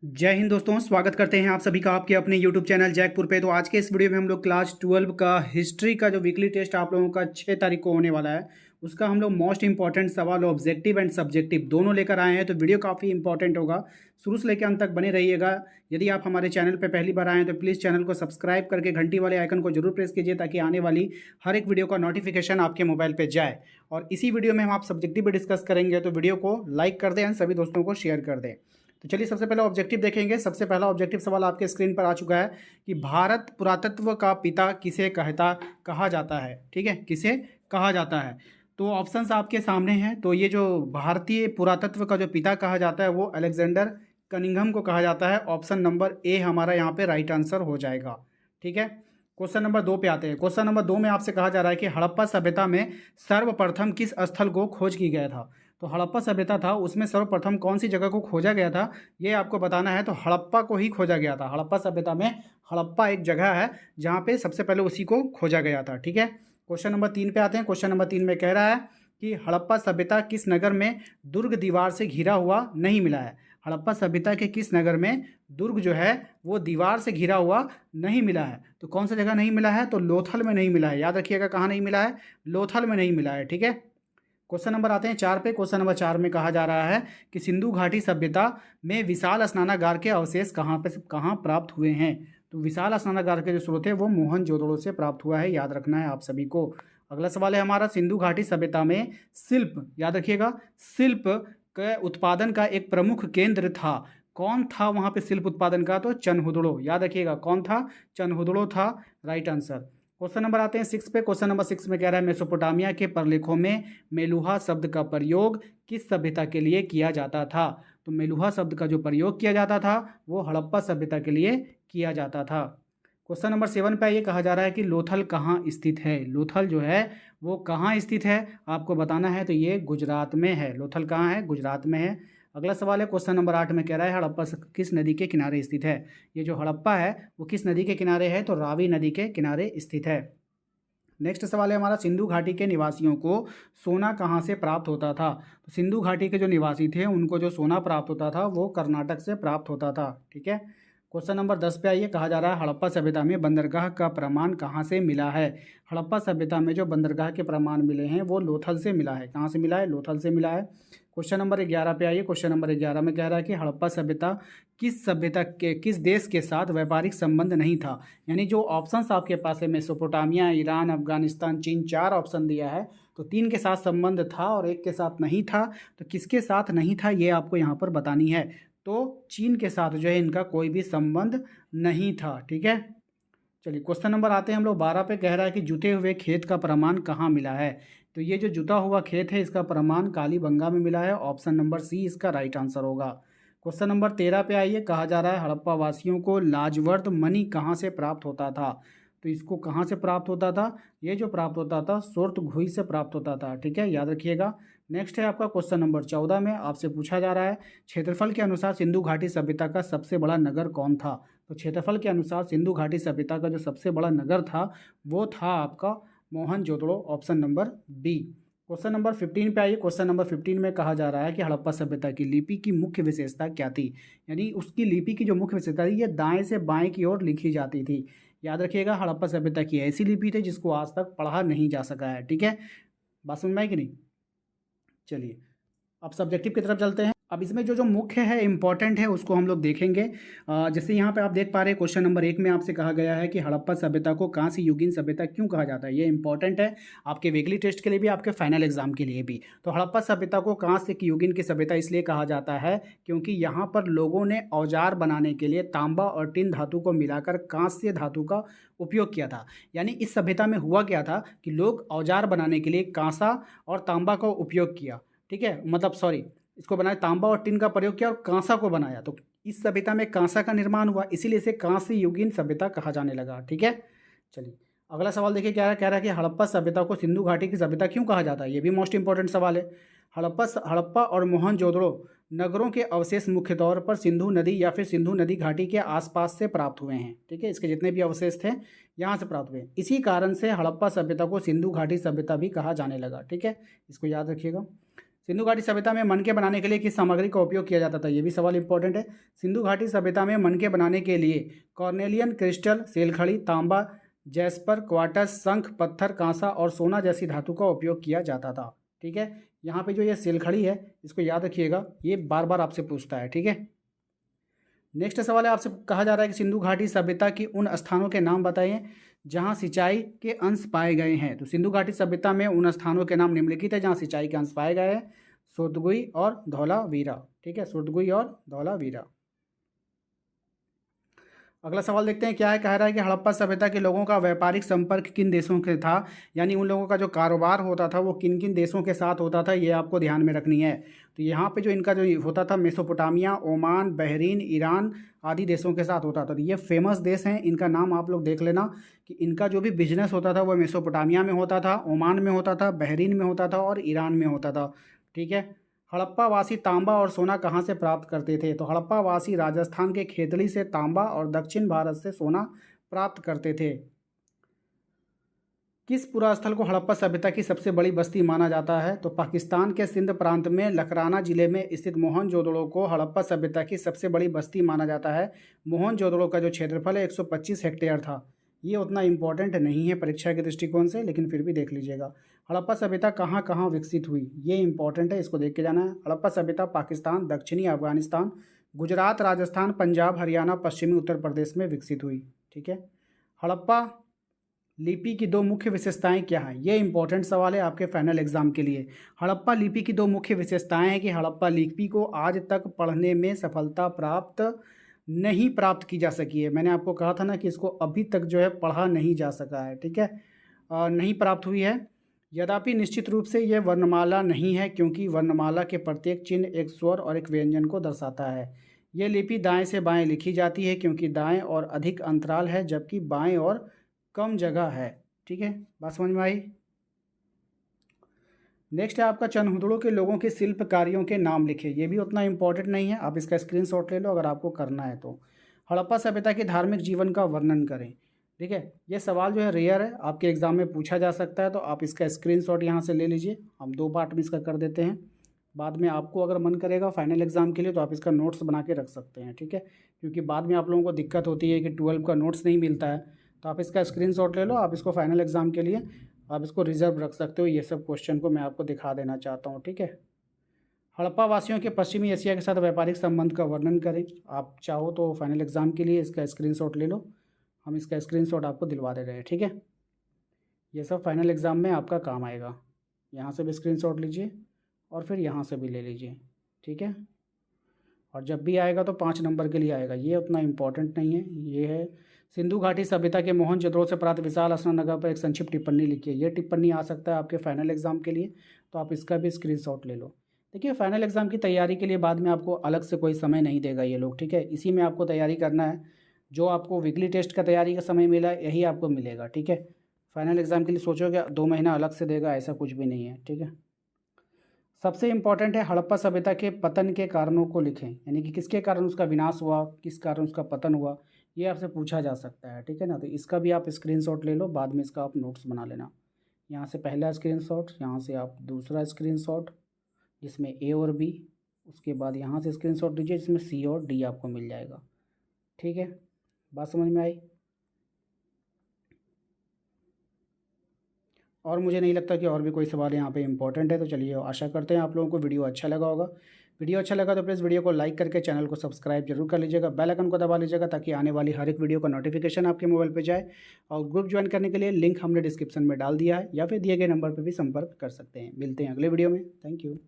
जय हिंद दोस्तों, स्वागत करते हैं आप सभी का आपके अपने YouTube चैनल जैकपुर पे। तो आज के इस वीडियो में हम लोग क्लास 12 का हिस्ट्री का जो वीकली टेस्ट आप लोगों का 6 तारीख को होने वाला है, उसका हम लोग मोस्ट इंपॉर्टेंट सवाल ऑब्जेक्टिव एंड सब्जेक्टिव दोनों लेकर आए हैं। तो वीडियो काफ़ी इंपॉर्टेंट होगा, शुरू से लेकर अंत तक बने रहिएगा। यदि आप हमारे चैनल पर पहली बार आए हैं तो प्लीज़ चैनल को सब्सक्राइब करके घंटी वाले आइकन को जरूर प्रेस कीजिए, ताकि आने वाली हर एक वीडियो का नोटिफिकेशन आपके मोबाइल पर जाए। और इसी वीडियो में हम आप सब्जेक्टिव भी डिस्कस करेंगे, तो वीडियो को लाइक कर दें एंड सभी दोस्तों को शेयर कर दें। तो चलिए सबसे पहले ऑब्जेक्टिव देखेंगे। सबसे पहला ऑब्जेक्टिव सवाल आपके स्क्रीन पर आ चुका है कि भारत पुरातत्व का पिता किसे कहा जाता है। ठीक है, किसे कहा जाता है। तो ऑप्शंस आपके सामने हैं। तो ये जो भारतीय पुरातत्व का जो पिता कहा जाता है वो अलेक्जेंडर कनिंघम को कहा जाता है। ऑप्शन नंबर ए हमारा यहाँ पे राइट आंसर हो जाएगा। ठीक है, क्वेश्चन नंबर 2 पे आते हैं। क्वेश्चन नंबर 2 में आपसे कहा जा रहा है कि हड़प्पा सभ्यता में सर्वप्रथम किस स्थल को खोज की गया था। तो हड़प्पा सभ्यता था, उसमें सर्वप्रथम कौन सी जगह को खोजा गया था ये आपको बताना है। तो हड़प्पा को ही खोजा गया था। हड़प्पा सभ्यता में हड़प्पा एक जगह है जहाँ पे सबसे पहले उसी को खोजा गया था। ठीक है, क्वेश्चन नंबर 3 पे आते हैं। क्वेश्चन नंबर 3 में कह रहा है कि हड़प्पा सभ्यता किस नगर में दुर्ग दीवार से घिरा हुआ नहीं मिला है। हड़प्पा सभ्यता के किस नगर में दुर्ग जो है वो दीवार से घिरा हुआ नहीं मिला है। तो कौन सा जगह नहीं मिला है? तो लोथल में नहीं मिला है। याद रखिएगा, कहाँ नहीं मिला है? लोथल में नहीं मिला है। ठीक है, क्वेश्चन नंबर आते हैं 4 पे। क्वेश्चन नंबर 4 में कहा जा रहा है कि सिंधु घाटी सभ्यता में विशाल स्नानागार के अवशेष कहाँ प्राप्त हुए हैं। तो विशाल स्नानागार के जो स्रोत है वो मोहनजोदड़ो से प्राप्त हुआ है, याद रखना है आप सभी को। अगला सवाल है हमारा, सिंधु घाटी सभ्यता में शिल्प, याद रखिएगा, शिल्प के उत्पादन का एक प्रमुख केंद्र था। कौन था वहाँ पे शिल्प उत्पादन का? तो चनहुदड़ो। याद रखिएगा, कौन था? चनहुदड़ो था राइट आंसर। क्वेश्चन नंबर आते हैं 6 पे। क्वेश्चन नंबर 6 में कह रहा है मेसोपोटामिया के प्रलेखों में मेलुहा शब्द का प्रयोग किस सभ्यता के लिए किया जाता था। तो मेलुहा शब्द का जो प्रयोग किया जाता था वो हड़प्पा सभ्यता के लिए किया जाता था। क्वेश्चन नंबर 7 पे ये कहा जा रहा है कि लोथल कहाँ स्थित है। लोथल जो है वो कहाँ स्थित है आपको बताना है। तो ये गुजरात में है। लोथल कहाँ है? गुजरात में है। अगला सवाल है क्वेश्चन नंबर 8 में कह रहा है हड़प्पा किस नदी के किनारे स्थित है। ये जो हड़प्पा है वो किस नदी के किनारे है? तो रावी नदी के किनारे स्थित है। नेक्स्ट सवाल है हमारा, सिंधु घाटी के निवासियों को सोना कहाँ से प्राप्त होता था। तो सिंधु घाटी के जो निवासी थे उनको जो सोना प्राप्त होता था वो कर्नाटक से प्राप्त होता था। ठीक है, क्वेश्चन नंबर 10 पे आइए। कहा जा रहा है हड़प्पा सभ्यता में बंदरगाह का प्रमाण कहाँ से मिला है। हड़प्पा सभ्यता में जो बंदरगाह के प्रमाण मिले हैं वो लोथल से मिला है। कहाँ से मिला है? लोथल से मिला है। क्वेश्चन नंबर 11 पे आइए। क्वेश्चन नंबर 11 में कह रहा है कि हड़प्पा सभ्यता के किस देश के साथ व्यापारिक संबंध नहीं था। यानी जो ऑप्शंस आपके पास है, मेसोपोटामिया, ईरान, अफगानिस्तान, चीन, 4 ऑप्शन दिया है। तो 3 के साथ संबंध था और 1 के साथ नहीं था। तो किसके साथ नहीं था ये आपको यहाँ पर बतानी है। तो चीन के साथ जो है इनका कोई भी संबंध नहीं था। ठीक है, चलिए क्वेश्चन नंबर आते हैं हम लोग 12 पे। कह रहा है कि जुते हुए खेत का प्रमाण कहाँ मिला है। तो ये जो जुता हुआ खेत है इसका प्रमाण कालीबंगा में मिला है। ऑप्शन नंबर सी इसका राइट आंसर होगा। क्वेश्चन नंबर 13 पे आइए। कहा जा रहा है हड़प्पा वासियों को लाजवर्द मणि कहाँ से प्राप्त होता था। तो इसको कहाँ से प्राप्त होता था? ये जो प्राप्त होता था सोर्त घुई से प्राप्त होता था। ठीक है, याद रखिएगा। नेक्स्ट है आपका क्वेश्चन नंबर 14 में आपसे पूछा जा रहा है क्षेत्रफल के अनुसार सिंधु घाटी सभ्यता का सबसे बड़ा नगर कौन था। तो क्षेत्रफल के अनुसार सिंधु घाटी सभ्यता का जो सबसे बड़ा नगर था वो था आपका Mohenjodaro. Option number B. Question number 15 पे आइए। क्वेश्चन नंबर 15 में कहा जा रहा है कि हड़प्पा सभ्यता की लिपि की मुख्य विशेषता क्या थी। यानी उसकी लिपि की जो मुख्य विशेषता थी ये दाएं से बाएं की ओर लिखी जाती थी। याद रखिएगा, हड़प्पा सभ्यता की ऐसी लिपि थी जिसको आज तक पढ़ा नहीं जा सका है। ठीक है, बात समझ में आई कि नहीं? चलिए अब सब्जेक्टिव की तरफ चलते हैं। अब इसमें जो जो मुख्य है इंपॉर्टेंट है उसको हम लोग देखेंगे। जैसे यहाँ पे आप देख पा रहे हैं क्वेश्चन नंबर 1 में आपसे कहा गया है कि हड़प्पा सभ्यता को कांस्य युगीन सभ्यता क्यों कहा जाता है। ये इंपॉर्टेंट है आपके वीकली टेस्ट के लिए भी, आपके फाइनल एग्जाम के लिए भी। तो हड़प्पा सभ्यता को कांस्य की युगीन की सभ्यता इसलिए कहा जाता है क्योंकि यहाँ पर लोगों ने औजार बनाने के लिए तांबा और टिन धातु को मिलाकर कांस्य धातु का उपयोग किया था। यानी इस सभ्यता में हुआ क्या था कि लोग औजार बनाने के लिए कांसा और तांबा का उपयोग किया। ठीक है, मतलब सॉरी, इसको बनाया, तांबा और टिन का प्रयोग किया और कांसा को बनाया। तो इस सभ्यता में कांसा का निर्माण हुआ, इसीलिए इसे कांस्य युगीन सभ्यता कहा जाने लगा। ठीक है, चलिए अगला सवाल देखिए क्या है। कह रहा है कि हड़प्पा सभ्यता को सिंधु घाटी की सभ्यता क्यों कहा जाता है। ये भी मोस्ट इंपॉर्टेंट सवाल है। हड़प्पा और मोहनजोदड़ो नगरों के अवशेष मुख्य तौर पर सिंधु नदी या फिर सिंधु नदी घाटी के आसपास से प्राप्त हुए हैं। ठीक है, इसके जितने भी अवशेष थे यहाँ से प्राप्त हुए। इसी कारण से हड़प्पा सभ्यता को सिंधु घाटी सभ्यता भी कहा जाने लगा। ठीक है, इसको याद रखिएगा। सिंधु घाटी सभ्यता में मनके बनाने के लिए किस सामग्री का उपयोग किया जाता था, ये भी सवाल इंपॉर्टेंट है। सिंधु घाटी सभ्यता में मनके बनाने के लिए कॉर्नेलियन क्रिस्टल, सेलखड़ी, तांबा, जैस्पर, क्वार्टज, शंख, पत्थर, कांसा और सोना जैसी धातु का उपयोग किया जाता था। ठीक है, यहाँ पे जो ये सेलखड़ी है इसको याद रखिएगा, ये बार बार आपसे पूछता है। ठीक है, नेक्स्ट सवाल है, आपसे कहा जा रहा है कि सिंधु घाटी सभ्यता की उन स्थानों के नाम बताइए जहां सिंचाई के अंश पाए गए हैं। तो सिंधु घाटी सभ्यता में उन स्थानों के नाम निम्नलिखित है जहां सिंचाई के अंश पाए गए हैं। सुरदगुई और धौलावीरा। ठीक है, सुरदगुई और धौलावीरा। अगला सवाल देखते हैं क्या है। कह रहा है कि हड़प्पा सभ्यता के लोगों का व्यापारिक संपर्क किन देशों के था, यानी उन लोगों का जो कारोबार होता था वो किन किन देशों के साथ होता था, ये आपको ध्यान में रखनी है। तो यहाँ पे जो इनका जो होता था मेसोपोटामिया, ओमान, बहरीन, ईरान आदि देशों के साथ होता था। तो ये फेमस देश हैं, इनका नाम आप लोग देख लेना कि इनका जो भी बिजनेस होता था वो मेसोपोटामिया में होता था, ओमान में होता था, बहरीन में होता था और ईरान में होता था। ठीक है, हड़प्पा वासी तांबा और सोना कहाँ से प्राप्त करते थे। तो हड़प्पा वासी राजस्थान के खेतड़ी से तांबा और दक्षिण भारत से सोना प्राप्त करते थे। किस पुरास्थल को हड़प्पा सभ्यता की सबसे बड़ी बस्ती माना जाता है। तो पाकिस्तान के सिंध प्रांत में लकराना जिले में स्थित मोहनजोदड़ो को हड़प्पा सभ्यता की सबसे बड़ी बस्ती माना जाता है। मोहनजोदड़ो का जो क्षेत्रफल है 125 हेक्टेयर था। ये उतना इम्पोर्टेंट नहीं है परीक्षा के दृष्टिकोण से, लेकिन फिर भी देख लीजिएगा। हड़प्पा सभ्यता कहाँ कहाँ विकसित हुई, ये इंपॉर्टेंट है, इसको देख के जाना है। हड़प्पा सभ्यता पाकिस्तान, दक्षिणी अफगानिस्तान, गुजरात, राजस्थान, पंजाब, हरियाणा, पश्चिमी उत्तर प्रदेश में विकसित हुई। ठीक है, हड़प्पा लिपि की दो मुख्य विशेषताएं क्या हैं, ये इंपॉर्टेंट सवाल है आपके फाइनल एग्जाम के लिए। हड़प्पा लिपि की दो मुख्य विशेषताएं हैं कि हड़प्पा लिपि को आज तक पढ़ने में सफलता नहीं प्राप्त की जा सकी है। मैंने आपको कहा था ना कि इसको अभी तक जो है पढ़ा नहीं जा सका है। ठीक है, नहीं प्राप्त हुई है। यद्यपि निश्चित रूप से यह वर्णमाला नहीं है, क्योंकि वर्णमाला के प्रत्येक चिन्ह एक स्वर और एक व्यंजन को दर्शाता है। यह लिपि दाएं से बाएं लिखी जाती है, क्योंकि दाएं और अधिक अंतराल है जबकि बाएं और कम जगह है। ठीक है, बात समझ में आई। नेक्स्ट है आपका चनहुदड़ों के लोगों के शिल्प कार्यों के नाम लिखे। ये भी उतना इंपॉर्टेंट नहीं है, आप इसका स्क्रीनशॉट ले लो अगर आपको करना है तो। हड़प्पा सभ्यता के धार्मिक जीवन का वर्णन करें। ठीक है, ये सवाल जो है रेयर है, आपके एग्जाम में पूछा जा सकता है, तो आप इसका स्क्रीनशॉट यहाँ से ले लीजिए। हम 2 पार्ट में इसका कर देते हैं, बाद में आपको अगर मन करेगा फाइनल एग्जाम के लिए तो आप इसका नोट्स बना के रख सकते हैं। ठीक है, क्योंकि बाद में आप लोगों को दिक्कत होती है कि 12 का नोट्स नहीं मिलता है, तो आप इसका स्क्रीनशॉट ले लो। आप इसको फाइनल एग्जाम के लिए आप इसको रिजर्व रख सकते हो। ये सब क्वेश्चन को मैं आपको दिखा देना चाहता हूँ। ठीक है, हड़प्पा वासियों के पश्चिमी एशिया के साथ व्यापारिक संबंध का वर्णन करें। आप चाहो तो फाइनल एग्जाम के लिए इसका स्क्रीनशॉट ले लो, हम इसका स्क्रीनशॉट आपको दिलवा दे रहे हैं। ठीक है, ये सब फाइनल एग्जाम में आपका काम आएगा। यहाँ से भी स्क्रीनशॉट लीजिए और फिर यहाँ से भी ले लीजिए। ठीक है, और जब भी आएगा तो 5 नंबर के लिए आएगा, ये उतना इम्पोर्टेंट नहीं है। ये है सिंधु घाटी सभ्यता के मोहनजोदड़ो से प्राप्त विशाल स्नानघर पर एक संक्षिप्त टिप्पणी लिखिए। ये टिप्पणी आ सकता है आपके फाइनल एग्जाम के लिए, तो आप इसका भी स्क्रीनशॉट ले लो। देखिए, फाइनल एग्जाम की तैयारी के लिए बाद में आपको अलग से कोई समय नहीं देगा ये लोग। ठीक है, इसी में आपको तैयारी करना है। जो आपको वीकली टेस्ट का तैयारी का समय मिला यही आपको मिलेगा। ठीक है, फाइनल एग्जाम के लिए सोचोगे 2 महीना अलग से देगा, ऐसा कुछ भी नहीं है। ठीक है, सबसे इम्पॉर्टेंट है हड़प्पा सभ्यता के पतन के कारणों को लिखें, यानी कि किसके कारण उसका विनाश हुआ, किस कारण उसका पतन हुआ, ये आपसे पूछा जा सकता है। ठीक है ना, तो इसका भी आप स्क्रीनशॉट ले लो, बाद में इसका आप नोट्स बना लेना। यहाँ से पहला स्क्रीनशॉट, यहाँ से आप दूसरा स्क्रीनशॉट जिसमें ए और बी, उसके बाद यहाँ से स्क्रीनशॉट लीजिए जिसमें सी और डी आपको मिल जाएगा। ठीक है, बात समझ में आई। और मुझे नहीं लगता कि और भी कोई सवाल यहाँ पे इंपॉर्टेंट है। तो चलिए, आशा करते हैं आप लोगों को वीडियो अच्छा लगा होगा। वीडियो अच्छा लगा तो प्लीज़ वीडियो को लाइक करके चैनल को सब्सक्राइब जरूर कर लीजिएगा, बेल आइकन को दबा लीजिएगा ताकि आने वाली हर एक वीडियो का नोटिफिकेशन आपके मोबाइल पे जाए। और ग्रुप ज्वाइन करने के लिए लिंक हमने डिस्क्रिप्शन में डाल दिया है, या फिर दिए गए नंबर पर भी संपर्क कर सकते हैं। मिलते हैं अगले वीडियो में। Thank you.